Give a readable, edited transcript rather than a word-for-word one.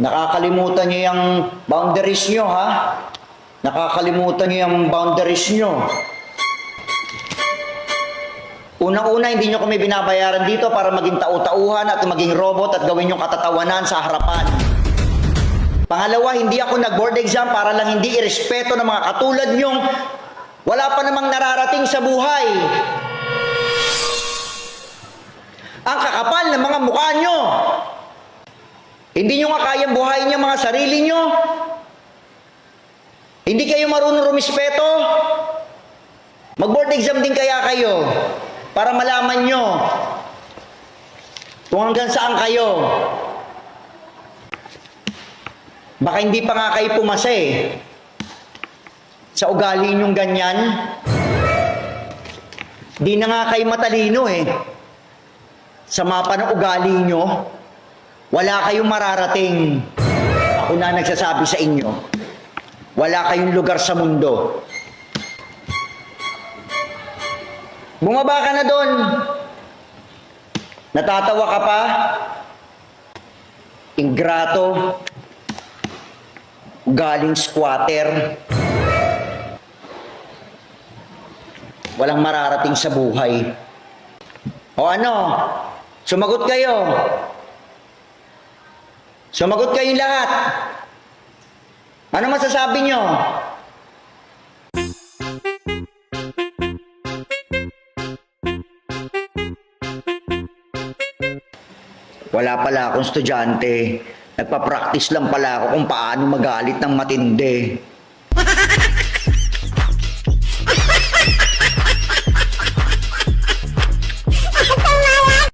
Nakakalimutan niyo yung boundaries niyo, ha? Nakakalimutan niyo yung boundaries niyo. Unang-una, hindi niyo kami binabayaran dito para maging tau-tauhan at maging robot at gawin yung katatawanan sa harapan. Pangalawa, hindi ako nag-board exam para lang hindi irespeto ng mga katulad niyong wala pa namang nararating sa buhay. Ang kakapal ng mga mukha niyo. Hindi niyo nga kayang buhayin yung mga sarili niyo. Hindi kayo marunong rumispeto. Mag-board exam din kaya kayo para malaman nyo kung hanggang saan kayo. Baka hindi pa nga kayo pumasa sa ugali nyong ganyan. Di na nga kayo matalino sa mapa ng ugali nyo. Wala kayong mararating. Ako na nagsasabi sa inyo. Wala kayong lugar sa mundo. Bumaba ka na doon. Natatawa ka pa? Ingrato. Galing squatter. Walang mararating sa buhay. O ano? Sumagot kayo. Sumagot kayong lahat. Ano masasabi nyo? Wala pala akong estudyante. Nagpa-practice lang pala ako kung paano magalit ng matindi.